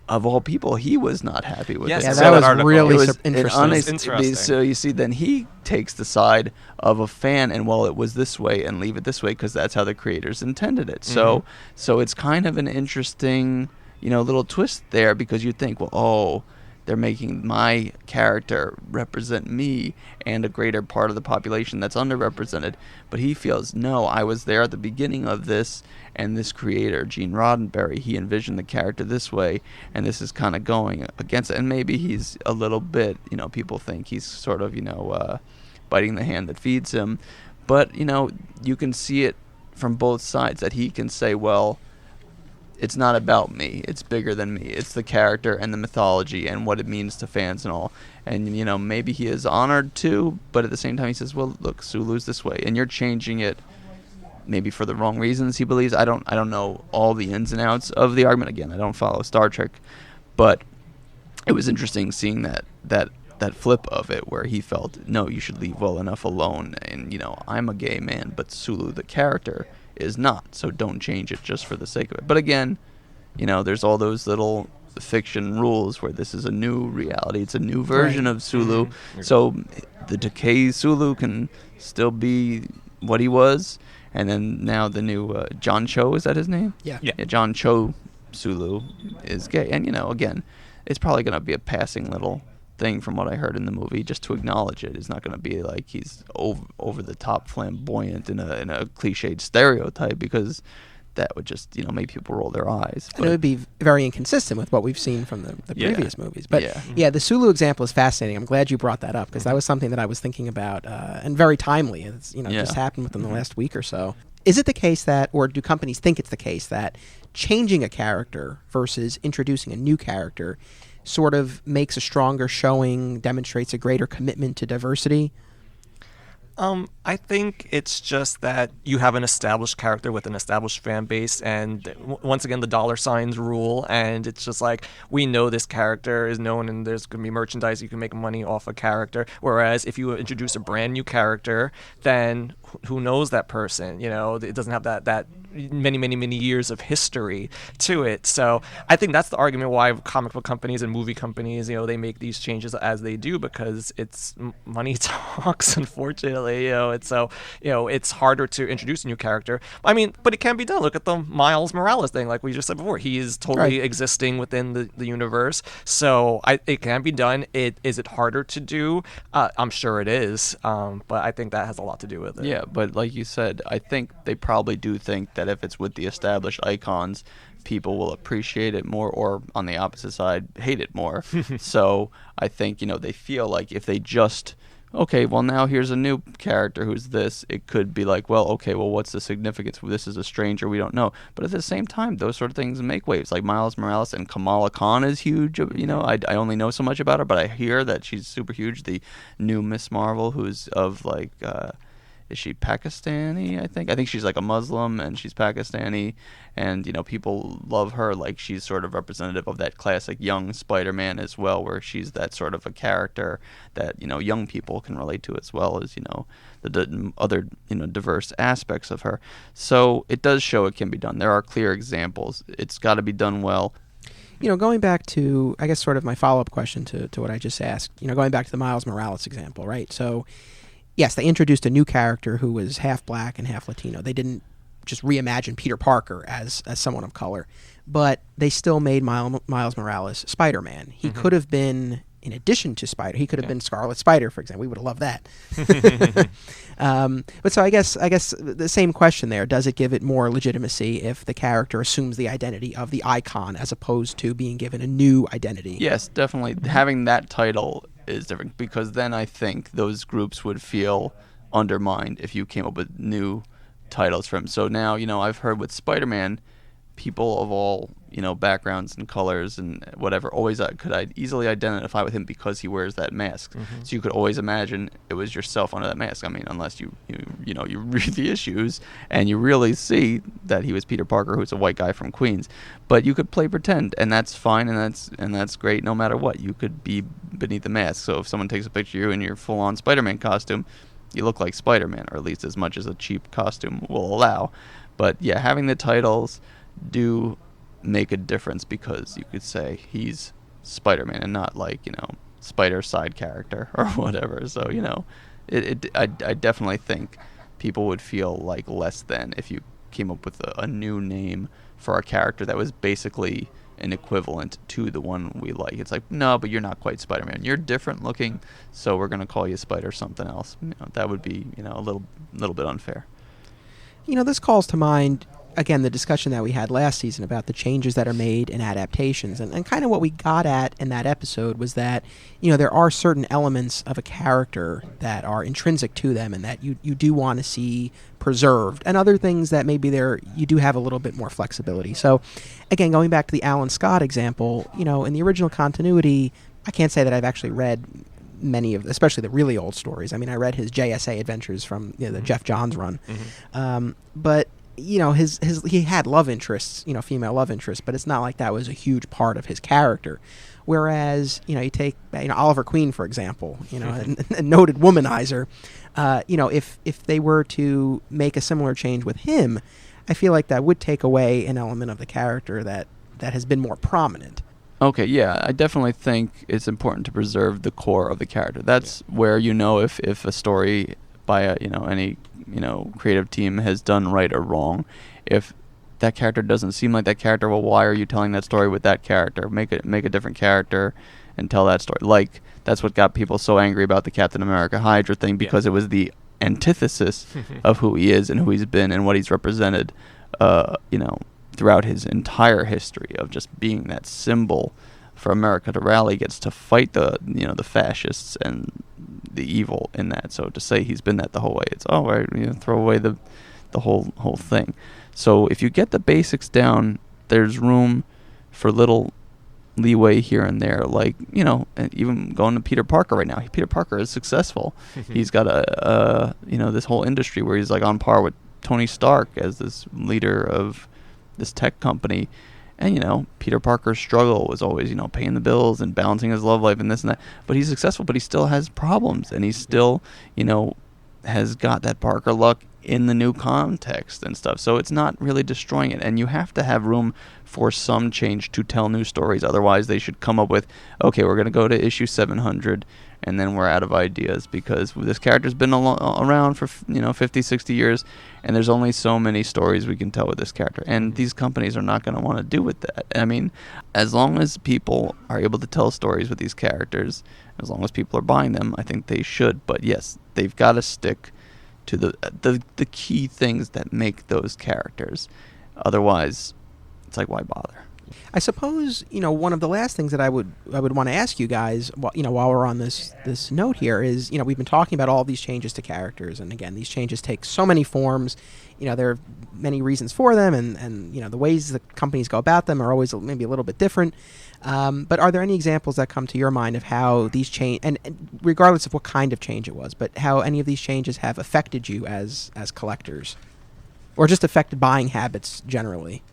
of all people, he was not happy with it. Yeah, that was really interesting. So you see, then he takes the side of a fan, and well, it was this way, and leave it this way, because that's how the creators intended it. So it's kind of an interesting, little twist there, because you think, well, they're making my character represent me and a greater part of the population that's underrepresented. But he feels, no, I was there at the beginning of this, and this creator, Gene Roddenberry, he envisioned the character this way, and this is kind of going against it. And maybe he's a little bit, people think he's sort of, biting the hand that feeds him. But, you can see it from both sides, that he can say, well, it's not about me. It's bigger than me. It's the character and the mythology and what it means to fans and all. And, maybe he is honored too, but at the same time he says, well, look, Sulu's this way, and you're changing it maybe for the wrong reasons, he believes. I don't know all the ins and outs of the argument. Again, I don't follow Star Trek, but it was interesting seeing that flip of it, where he felt, no, you should leave well enough alone, and, I'm a gay man, but Sulu, the character, is not, so don't change it just for the sake of it. But again, there's all those little fiction rules where this is a new reality, it's a new version of Sulu, so the Takei Sulu can still be what he was, and then now the new John Cho, is that his name? Yeah, John Cho Sulu is gay, and again, it's probably going to be a passing little thing from what I heard in the movie, just to acknowledge it. It's not going to be like he's over the top flamboyant in a cliched stereotype, because that would just make people roll their eyes. And it would be very inconsistent with what we've seen from the previous movies. But the Sulu example is fascinating. I'm glad you brought that up, because that was something that I was thinking about, and very timely. It's just happened within the last week or so. Is it the case that, or do companies think it's the case that changing a character versus introducing a new character sort of makes a stronger showing, demonstrates a greater commitment to diversity? I think it's just that you have an established character with an established fan base, and once again, the dollar signs rule, and it's just like, we know this character is known, and there's going to be merchandise, you can make money off a character. Whereas if you introduce a brand new character, then who knows that person? It doesn't have that many years of history to it. So I think that's the argument why comic book companies and movie companies, they make these changes as they do, because it's money talks, unfortunately. unfortunately. It's harder to introduce a new character. I mean, but it can be done. Look at the Miles Morales thing, like we just said before. He is totally existing within the universe, so it can be done. Is it harder to do? I'm sure it is, but I think that has a lot to do with it. Yeah, but like you said, I think they probably do think that if it's with the established icons, people will appreciate it more, or on the opposite side, hate it more. So I think, they feel like if they just, okay, well, now here's a new character who's this, it could be like, well, okay, well, what's the significance? This is a stranger, we don't know. But at the same time, those sort of things make waves. Like Miles Morales and Kamala Khan is huge. I only know so much about her, but I hear that she's super huge. The new Miss Marvel, who's of like... is she Pakistani, I think? I think she's like a Muslim, and she's Pakistani, and, people love her. Like, she's sort of representative of that classic young Spider-Man as well, where she's that sort of a character that, young people can relate to, as well as, the other, diverse aspects of her. So it does show it can be done. There are clear examples. It's got to be done well. Going back to, I guess, sort of my follow-up question to what I just asked, going back to the Miles Morales example, right? So... yes, they introduced a new character who was half black and half Latino. They didn't just reimagine Peter Parker as someone of color, but they still made Miles Morales Spider-Man. He could have been, in addition to Spider, he could have been Scarlet Spider, for example. We would have loved that. But so I guess the same question there. Does it give it more legitimacy if the character assumes the identity of the icon as opposed to being given a new identity? Yes, definitely. Having that title is different, because then I think those groups would feel undermined if you came up with new titles for him. So now, I've heard with Spider-Man, people of all, backgrounds and colors and whatever always could easily identify with him because he wears that mask. So you could always imagine it was yourself under that mask. I mean, unless you read the issues and you really see that he was Peter Parker, who's a white guy from Queens. But you could play pretend, and that's fine, and that's great no matter what. You could be beneath the mask. So if someone takes a picture of you in your full-on Spider-Man costume, you look like Spider-Man, or at least as much as a cheap costume will allow. But yeah, having the titles do make a difference, because you could say he's Spider-Man and not like, Spider side character or whatever. So, I definitely think people would feel like less than if you came up with a new name for a character that was basically an equivalent to the one we like. It's like, no, but you're not quite Spider-Man. You're different looking, so we're going to call you Spider something else. That would be, a little bit unfair. This calls to mind, again, the discussion that we had last season about the changes that are made in adaptations. And kind of what we got at in that episode was that, there are certain elements of a character that are intrinsic to them and that you do want to see preserved, and other things that maybe you do have a little bit more flexibility. So, again, going back to the Alan Scott example, in the original continuity, I can't say that I've actually read many of, especially the really old stories. I mean, I read his JSA adventures from the Jeff Johns run, but he had love interests, female love interests, but it's not like that was a huge part of his character. Whereas, you take Oliver Queen, for example, a noted womanizer. If they were to make a similar change with him, I feel like that would take away an element of the character that has been more prominent. Okay, yeah, I definitely think it's important to preserve the core of the character. That's where if a story by any creative team has done right or wrong. If that character doesn't seem like that character, well, why are you telling that story with that character? Make a different character and tell that story. Like, that's what got people so angry about the Captain America Hydra thing, because it was the antithesis of who he is and who he's been and what he's represented, throughout his entire history of just being that symbol for America to rally against, to fight the fascists and the evil in that. So to say he's been that the whole way, it's throw away the whole thing. So if you get the basics down, there's room for little leeway here and there, like, and even going to Peter Parker right now. Peter Parker is successful. He's got this whole industry where he's like on par with Tony Stark as this leader of this tech company. And, Peter Parker's struggle was always, paying the bills and balancing his love life and this and that. But he's successful, but he still has problems. And he still, has got that Parker luck in the new context and stuff. So it's not really destroying it. And you have to have room for some change to tell new stories. Otherwise, they should come up with, okay, we're going to go to issue 700, and then we're out of ideas because this character's been around for 50, 60 years, and there's only so many stories we can tell with this character, and these companies are not going to want to do with that. I mean, as long as people are able to tell stories with these characters, as long as people are buying them, I think they should. But yes, they've got to stick to the key things that make those characters. Otherwise, it's like, why bother? I suppose, one of the last things that I would want to ask you guys, while we're on this note here is, we've been talking about all these changes to characters, and again, these changes take so many forms. There are many reasons for them, and the ways the companies go about them are always maybe a little bit different. But are there any examples that come to your mind of how these change, and regardless of what kind of change it was, but how any of these changes have affected you as collectors, or just affected buying habits generally?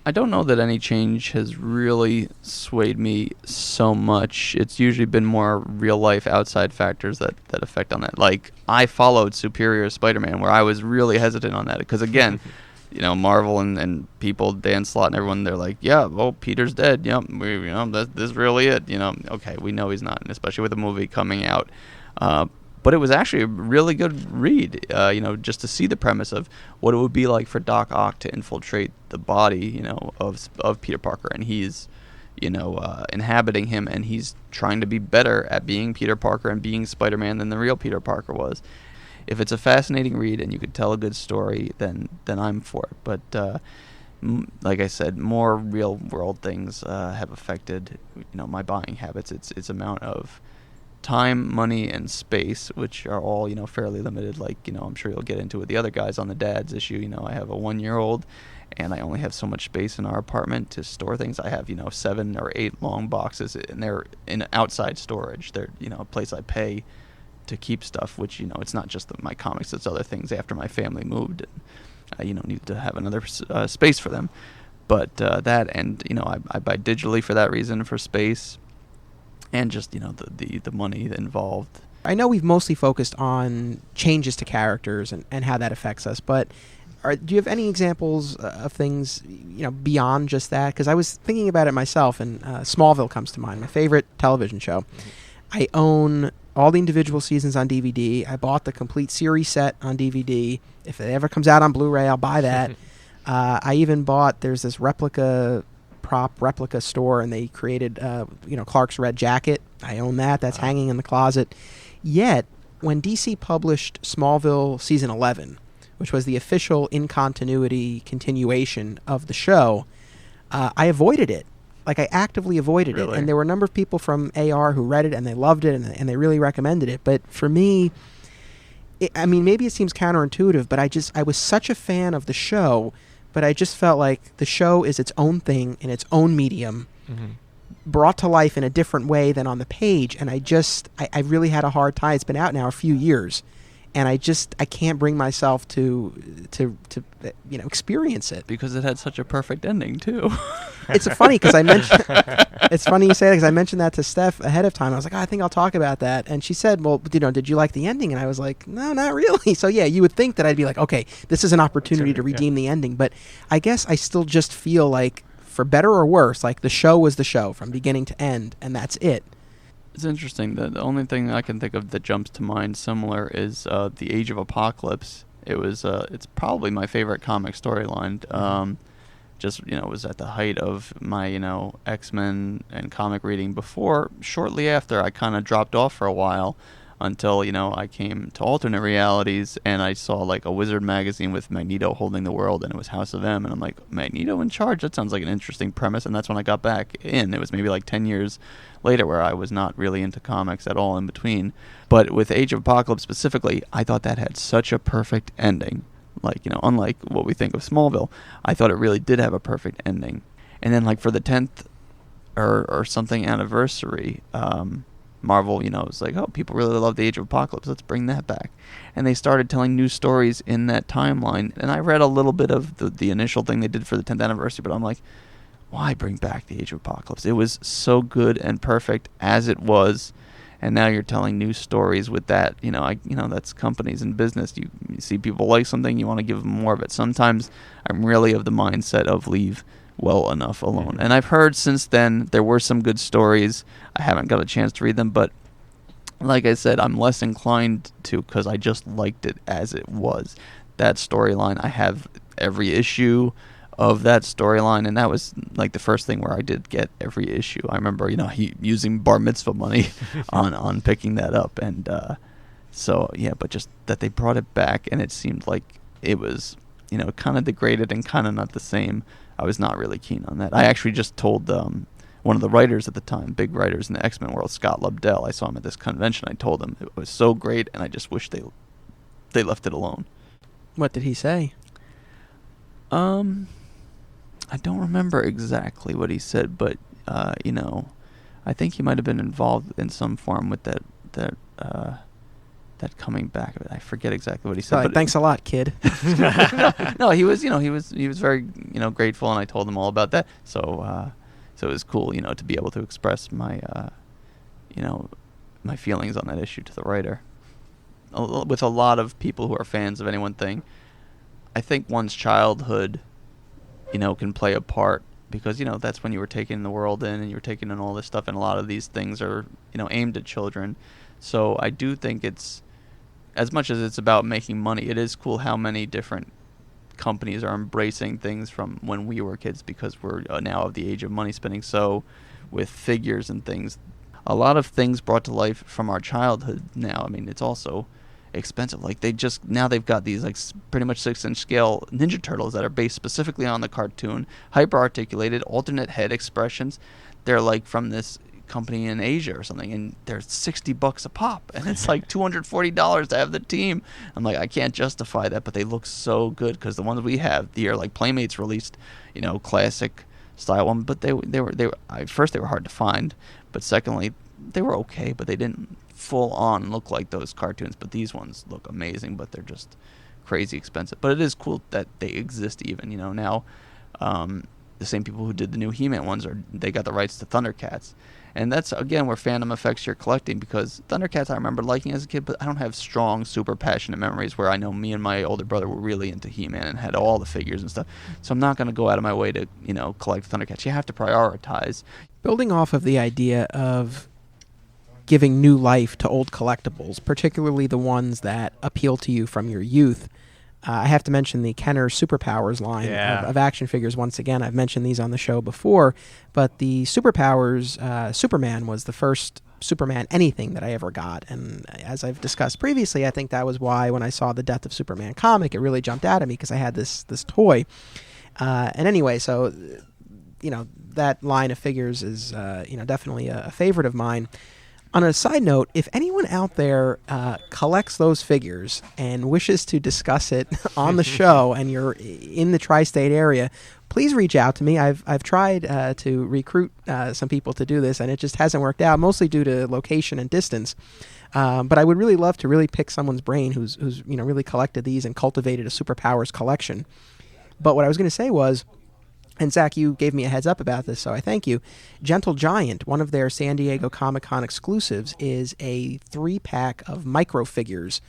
I don't know that any change has really swayed me so much. It's usually been more real-life outside factors that affect on that. Like, I followed Superior Spider-Man, where I was really hesitant on that. Because, again, Marvel and people, Dan Slott and everyone, they're like, yeah, well, Peter's dead. Yep, this is really it. Okay, we know he's not, and especially with the movie coming out. But it was actually a really good read, just to see the premise of what it would be like for Doc Ock to infiltrate the body, of Peter Parker, and he's, inhabiting him, and he's trying to be better at being Peter Parker and being Spider-Man than the real Peter Parker was. If it's a fascinating read and you could tell a good story, then I'm for it. But like I said, more real-world things have affected, my buying habits. It's amount of time, money, and space, which are all, fairly limited. Like, I'm sure you'll get into with the other guys on the dad's issue. I have a 1-year-old, and I only have so much space in our apartment to store things. I have, 7 or 8 long boxes, and they're in outside storage. They're, a place I pay to keep stuff, which, it's not just my comics, it's other things after my family moved. And, need to have another space for them. But that, and, I buy digitally for that reason, for space. And just, the money involved. I know we've mostly focused on changes to characters and how that affects us, but do you have any examples of things, beyond just that? Because I was thinking about it myself, and Smallville comes to mind, my favorite television show. I own all the individual seasons on DVD. I bought the complete series set on DVD. If it ever comes out on Blu-ray, I'll buy that. I even bought, there's this replica store, and they created Clark's red jacket. I own that. That's hanging in the closet. Yet when DC published Smallville season 11, which was the official in continuity continuation of the show, I avoided it. Like, I actively avoided it. And there were a number of people from AR who read it and they loved it and they really recommended it. But for me, maybe it seems counterintuitive, but I was such a fan of the show, but I just felt like the show is its own thing in its own medium, brought to life in a different way than on the page. And I really had a hard time. It's been out now a few years, and I can't bring myself to experience it. Because it had such a perfect ending too. It's funny because it's funny you say that, because I mentioned that to Steph ahead of time. I was like, I think I'll talk about that, and she said, well, did you like the ending? And I was like, no, not really. So yeah, you would think that I'd be like, okay, this is an opportunity to redeem the ending, but I guess I still just feel like, for better or worse, like the show was the show from beginning to end, and that's it. It's interesting. The only thing I can think of that jumps to mind similar is the Age of Apocalypse. It's probably my favorite comic storyline. It was at the height of my, X-Men and comic reading before. Shortly after, I kind of dropped off for a while until, I came to alternate realities, and I saw, like, a Wizard magazine with Magneto holding the world, and it was House of M, and I'm like, Magneto in charge? That sounds like an interesting premise, and that's when I got back in. It was maybe like 10 years later, where I was not really into comics at all in between. But with Age of Apocalypse specifically, I thought that had such a perfect ending. Like, unlike what we think of Smallville, I thought it really did have a perfect ending. And then, like, for the 10th or something anniversary, Marvel, was like, oh, people really love the Age of Apocalypse, let's bring that back. And they started telling new stories in that timeline. And I read a little bit of the initial thing they did for the 10th anniversary, but I'm like, why bring back the Age of Apocalypse? It was so good and perfect as it was, and now you're telling new stories with that. That's companies and business. You see people like something, you want to give them more of it. Sometimes I'm really of the mindset of leave well enough alone. And I've heard since then there were some good stories. I haven't got a chance to read them, but like I said, I'm less inclined to because I just liked it as it was. That storyline, I have every issue of that storyline, and that was like the first thing where I did get every issue. I remember, he using bar mitzvah money on picking that up, and so yeah, but just that they brought it back, and it seemed like it was, kind of degraded and kind of not the same. I was not really keen on that. I actually just told one of the writers at the time, big writers in the X-Men world, Scott Lobdell. I saw him at this convention. I told him it was so great, and I just wish they left it alone. What did he say? I don't remember exactly what he said, but I think he might have been involved in some form with that coming back of it. I forget exactly what he said. But thanks a lot, kid. No, he was very grateful, and I told him all about that. So it was cool, to be able to express my my feelings on that issue to the writer. With a lot of people who are fans of any one thing, I think one's childhood, can play a part, because that's when you were taking the world in and you were taking in all this stuff, and a lot of these things are aimed at children. So I do think it's, as much as it's about making money, it is cool how many different companies are embracing things from when we were kids, because we're now of the age of money spending. So with figures and things, a lot of things brought to life from our childhood now, I mean, it's also expensive. Like they've got these like pretty much 6-inch scale Ninja Turtles that are based specifically on the cartoon, hyper articulated, alternate head expressions. They're like from this company in Asia or something, and they're $60 a pop, and it's like $240 to have the team. I'm like, I can't justify that, but they look so good, because the ones we have, the year like Playmates released, classic style one, but they were first they were hard to find, but secondly they were okay, but they didn't full on look like those cartoons. But these ones look amazing, but they're just crazy expensive. But it is cool that they exist even, now. The same people who did the new He-Man ones, they got the rights to Thundercats. And that's, again, where fandom affects your collecting, because Thundercats I remember liking as a kid, but I don't have strong, super passionate memories where I know me and my older brother were really into He-Man and had all the figures and stuff. So I'm not going to go out of my way to, collect Thundercats. You have to prioritize. Building off of the idea of giving new life to old collectibles, particularly the ones that appeal to you from your youth, I have to mention the Kenner Superpowers line of action figures once again. I've mentioned these on the show before, but the Superpowers Superman was the first Superman anything that I ever got. And as I've discussed previously, I think that was why when I saw the Death of Superman comic, it really jumped out at me, because I had this toy. And anyway, so, that line of figures is, definitely a favorite of mine. On a side note, if anyone out there collects those figures and wishes to discuss it on the show, and you're in the tri-state area, please reach out to me. I've tried to recruit some people to do this, and it just hasn't worked out, mostly due to location and distance. But I would really love to really pick someone's brain who's really collected these and cultivated a Superpowers collection. But what I was going to say was, and Zach, you gave me a heads up about this, so I thank you. Gentle Giant, one of their San Diego Comic-Con exclusives, is a 3-pack of micro figures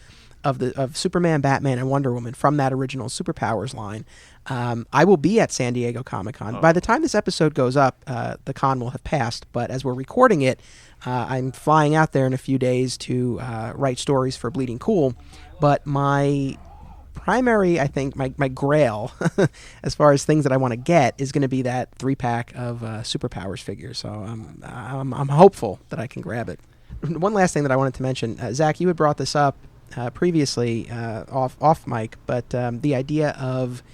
of Superman, Batman, and Wonder Woman from that original Superpowers line. I will be at San Diego Comic-Con. By the time this episode goes up, the con will have passed, but as we're recording it, I'm flying out there in a few days to write stories for Bleeding Cool. But my primary, I think, my grail, as far as things that I want to get, is going to be that 3-pack of Superpowers figures. So I'm hopeful that I can grab it. One last thing that I wanted to mention, Zach, you had brought this up previously off mic, but the idea of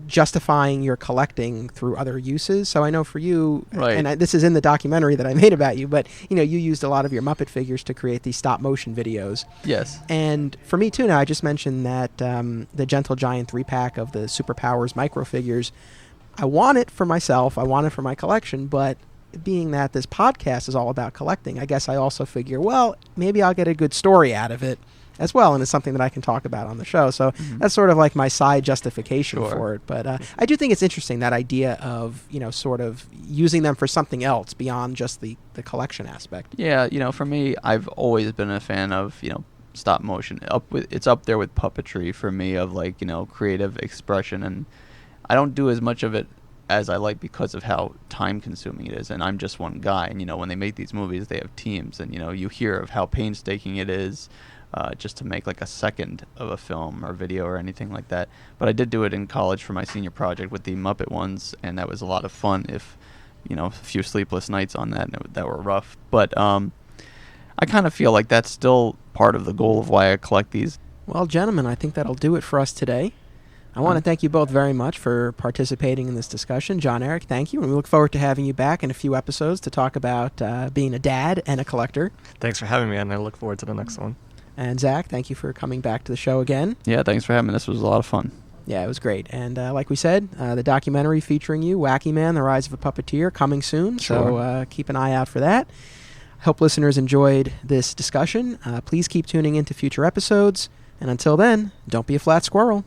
justifying your collecting through other uses. So I know for you, right, and this is in the documentary that I made about you, but you used a lot of your Muppet figures to create these stop motion videos. Yes. And for me too, now I just mentioned that the Gentle Giant 3-pack of the Superpowers micro figures, I want it for myself, I want it for my collection, but being that this podcast is all about collecting, I guess I also figure, well, maybe I'll get a good story out of it as well, and it's something that I can talk about on the show. So that's sort of like my side justification for it. But I do think it's interesting, that idea of, sort of using them for something else beyond just the collection aspect. Yeah, for me, I've always been a fan of, stop motion. It's up there with puppetry for me, of like, creative expression. And I don't do as much of it as I like because of how time consuming it is, and I'm just one guy. And when they make these movies, they have teams, and you hear of how painstaking it is just to make like a second of a film or video or anything like that. But I did do it in college for my senior project with the Muppet ones, and that was a lot of fun. If a few sleepless nights on that were rough, but I kind of feel like that's still part of the goal of why I collect these. Well, gentlemen, I think that'll do it for us today. I want to thank you both very much for participating in this discussion. John Eric, thank you, and we look forward to having you back in a few episodes to talk about being a dad and a collector. Thanks for having me, and I look forward to the next one. And Zach, thank you for coming back to the show again. Yeah, thanks for having me. This was a lot of fun. Yeah, it was great. And like we said, the documentary featuring you, Wacky Man, The Rise of a Puppeteer, coming soon. Sure. So keep an eye out for that. Hope listeners enjoyed this discussion. Please keep tuning into future episodes. And until then, don't be a flat squirrel.